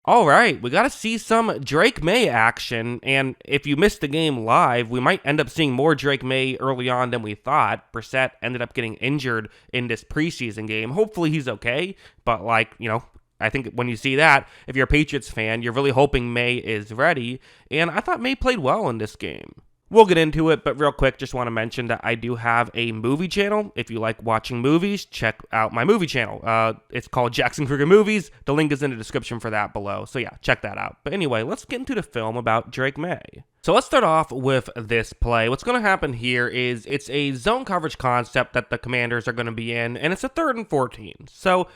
All right, we got to see some Drake Maye action, and if you missed the game live, we might end up seeing more Drake Maye early on than we thought. Brissett ended up getting injured in this preseason game. Hopefully he's okay, but I think when you see that, if you're a Patriots fan, you're really hoping Maye is ready, and I thought Maye played well in this game. We'll get into it, but real quick, just want to mention that I do have a movie channel. If you like watching movies, check out my movie channel. It's called Jackson Kruger Movies. The link is in the description for that below. So yeah, check that out. But anyway, let's get into the film about Drake Maye. So let's start off with this play. What's going to happen here is it's a zone coverage concept that the Commanders are going to be in, and it's a 3rd and 14. So,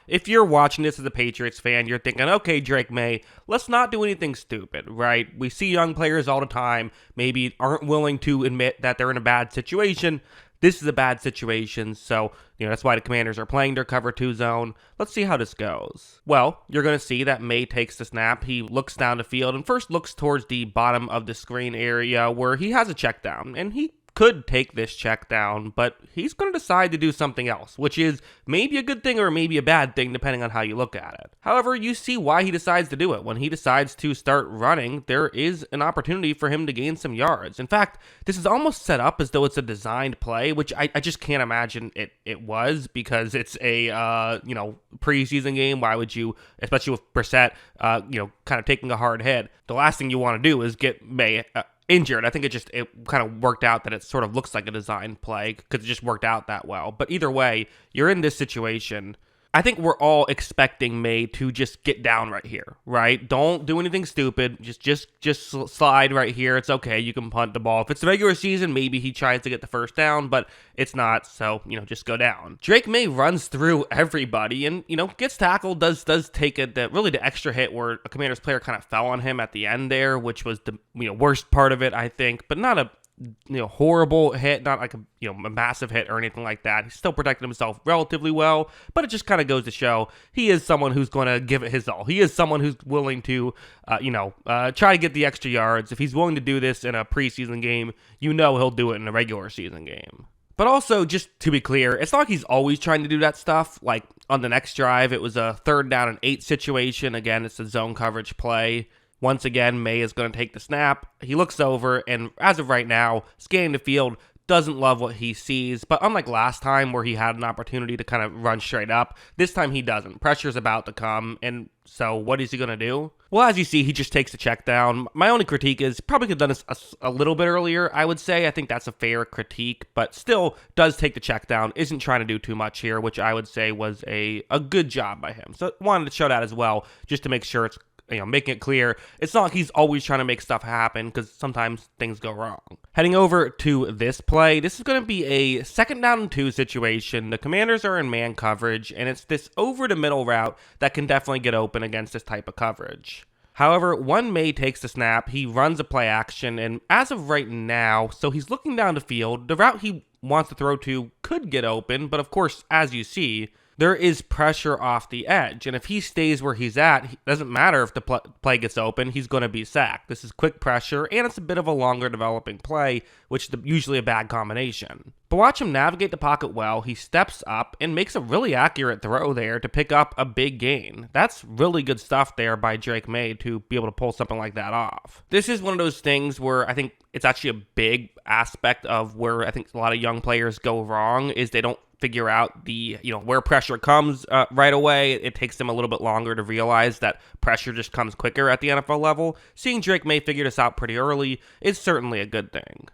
if you're watching this as a Patriots fan, you're thinking, okay, Drake Maye, let's not do anything stupid, right? We see young players all the time, maybe aren't willing to admit that they're in a bad situation. This is a bad situation, so, that's why the Commanders are playing their cover 2 zone. Let's see how this goes. Well, you're going to see that Maye takes the snap. He looks down the field and first looks towards the bottom of the screen area where he has a check down, and he could take this check down, but he's going to decide to do something else, which is maybe a good thing or maybe a bad thing depending on how you look at it. However, you see why he decides to do it. When he decides to start running, there is an opportunity for him to gain some yards. In fact, this is almost set up as though it's a designed play, which I just can't imagine it was, because it's a preseason game. Why would you, especially with Brissett kind of taking a hard hit, the last thing you want to do is get Maye injured. I think it kind of worked out that it sort of looks like a design play because it just worked out that well. But either way, you're in this situation. I think we're all expecting Maye to just get down right here, right? Don't do anything stupid. Just slide right here. It's okay. You can punt the ball. If it's the regular season, maybe he tries to get the first down, but it's not. So, just go down. Drake Maye runs through everybody and, gets tackled, does take the extra hit where a Commanders player kind of fell on him at the end there, which was the, worst part of it, I think, but not a horrible hit, not like a massive hit or anything like that. He still protected himself relatively well, but it just kind of goes to show he is someone who's going to give it his all. He is someone who's willing to, try to get the extra yards. If he's willing to do this in a preseason game, he'll do it in a regular season game. But also, just to be clear, it's not like he's always trying to do that stuff. Like on the next drive, it was a 3rd down and 8 situation. Again, it's a zone coverage play. Once again, Maye is going to take the snap. He looks over, and as of right now, scanning the field, doesn't love what he sees. But unlike last time where he had an opportunity to kind of run straight up, this time he doesn't. Pressure's about to come, and so what is he going to do? Well, as you see, he just takes the check down. My only critique is probably could have done this a little bit earlier, I would say. I think that's a fair critique, but still does take the check down. Isn't trying to do too much here, which I would say was a good job by him. So wanted to show that as well, just to make sure it's making it clear. It's not like he's always trying to make stuff happen, because sometimes things go wrong. Heading over to this play, this is going to be a 2nd down and 2 situation. The Commanders are in man coverage, and it's this over the middle route that can definitely get open against this type of coverage. However, when Maye takes the snap, he runs a play action, and as of right now, so he's looking down the field. The route he wants to throw to could get open, but of course, as you see, there is pressure off the edge, and if he stays where he's at, it doesn't matter if the play gets open, he's going to be sacked. This is quick pressure, and it's a bit of a longer developing play, which is usually a bad combination. But watch him navigate the pocket well. He steps up and makes a really accurate throw there to pick up a big gain. That's really good stuff there by Drake Maye to be able to pull something like that off. This is one of those things where I think it's actually a big aspect of where I think a lot of young players go wrong, is they don't figure out the, where pressure comes right away. It takes them a little bit longer to realize that pressure just comes quicker at the NFL level. Seeing Drake Maye figure this out pretty early is certainly a good thing.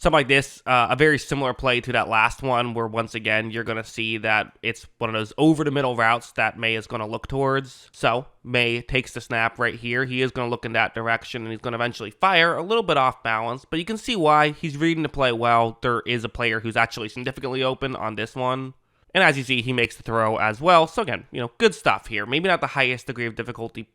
Something like this, a very similar play to that last one, where once again, you're going to see that it's one of those over-the-middle routes that Maye is going to look towards. So, Maye takes the snap right here. He is going to look in that direction, and he's going to eventually fire a little bit off balance, but you can see why. He's reading the play well. There is a player who's actually significantly open on this one. And as you see, he makes the throw as well. So again, good stuff here. Maybe not the highest degree of difficulty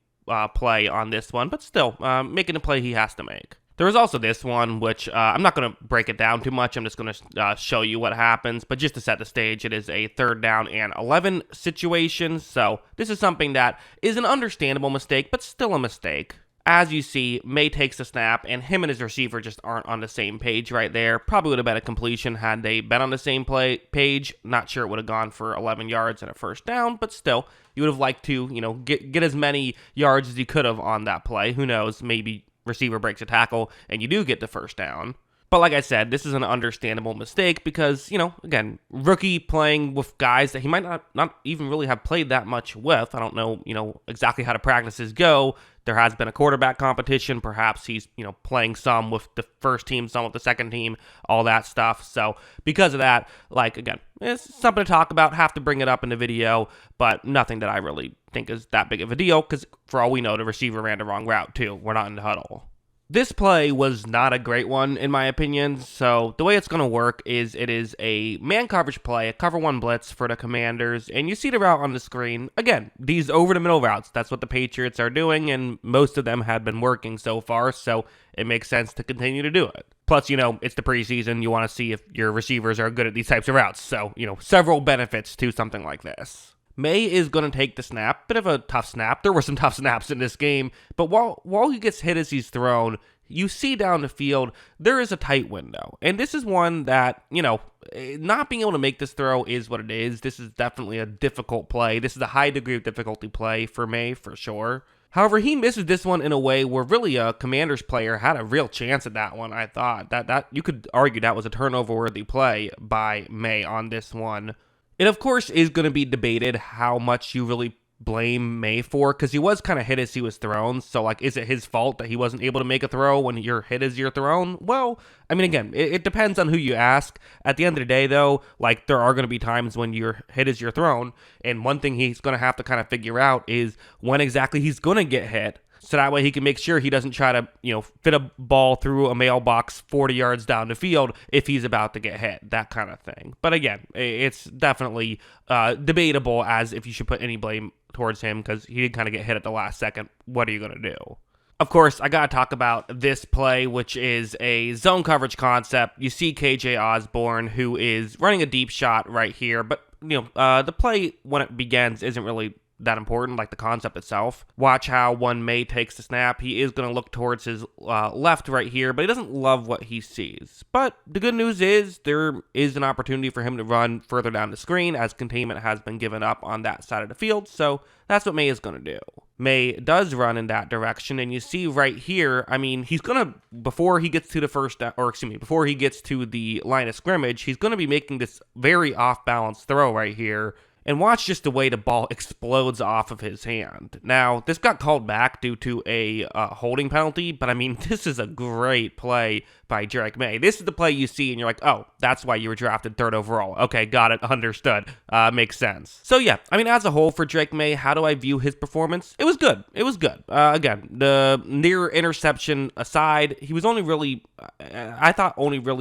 play on this one, but still, making a play he has to make. There was also this one, which I'm not going to break it down too much. I'm just going to show you what happens. But just to set the stage, it is a 3rd down and 11 situation. So this is something that is an understandable mistake, but still a mistake. As you see, Maye takes the snap, and him and his receiver just aren't on the same page right there. Probably would have been a completion had they been on the same page. Not sure it would have gone for 11 yards and a first down, but still, you would have liked to, get as many yards as you could have on that play. Who knows? Maybe receiver breaks a tackle and you do get the first down. But like I said, this is an understandable mistake because, again, rookie playing with guys that he might not even really have played that much with. I don't know, exactly how the practices go. There has been a quarterback competition. Perhaps he's, playing some with the first team, some with the second team, all that stuff. So because of that, again, it's something to talk about. Have to bring it up in the video, but nothing that I really think is that big of a deal because for all we know, the receiver ran the wrong route too. We're not in the huddle. This play was not a great one, in my opinion, so the way it's going to work is it is a man coverage play, a cover one blitz for the Commanders, and you see the route on the screen. Again, these over-the-middle routes, that's what the Patriots are doing, and most of them have been working so far, so it makes sense to continue to do it. Plus, it's the preseason, you want to see if your receivers are good at these types of routes, so, several benefits to something like this. Maye is going to take the snap. Bit of a tough snap. There were some tough snaps in this game. But while he gets hit as he's thrown, you see down the field, there is a tight window. And this is one that, not being able to make this throw is what it is. This is definitely a difficult play. This is a high degree of difficulty play for Maye, for sure. However, he misses this one in a way where really a Commanders player had a real chance at that one, I thought. That you could argue that was a turnover-worthy play by Maye on this one. It, of course, is going to be debated how much you really blame Maye for, because he was kind of hit as he was thrown. So, is it his fault that he wasn't able to make a throw when you're hit as you're thrown? Well, I mean, again, it depends on who you ask. At the end of the day, though, there are going to be times when you're hit as you're thrown, and one thing he's going to have to kind of figure out is when exactly he's going to get hit. So that way he can make sure he doesn't try to, fit a ball through a mailbox 40 yards down the field if he's about to get hit, that kind of thing. But again, it's definitely debatable as if you should put any blame towards him because he did kind of get hit at the last second. What are you going to do? Of course, I got to talk about this play, which is a zone coverage concept. You see KJ Osborne, who is running a deep shot right here, but, the play when it begins isn't really that important, like the concept itself. Watch how when Maye takes the snap, he is going to look towards his left right here, but he doesn't love what he sees. But the good news is there is an opportunity for him to run further down the screen as containment has been given up on that side of the field, so that's what Maye is going to do. Maye does run in that direction, and you see right here, I mean, he's going to, before he gets to before he gets to the line of scrimmage, he's going to be making this very off-balance throw right here. And watch just the way the ball explodes off of his hand. Now, this got called back due to a holding penalty, but I mean, this is a great play by Drake Maye. This is the play you see and you're like, oh, that's why you were drafted 3rd overall. Okay, got it, understood. Makes sense. So yeah, I mean, as a whole for Drake Maye, how do I view his performance? It was good. It was good. Again, the near interception aside, he was only really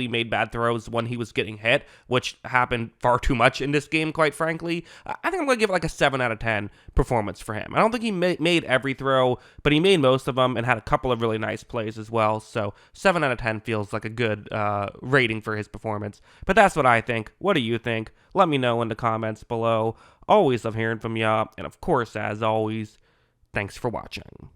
made bad throws when he was getting hit, which happened far too much in this game, quite frankly. I think I'm going to give it a 7 out of 10 performance for him. I don't think he made every throw, but he made most of them and had a couple of really nice plays as well. So 7 out of 10 feels like a good rating for his performance. But that's what I think. What do you think? Let me know in the comments below. Always love hearing from ya. And of course, as always, thanks for watching.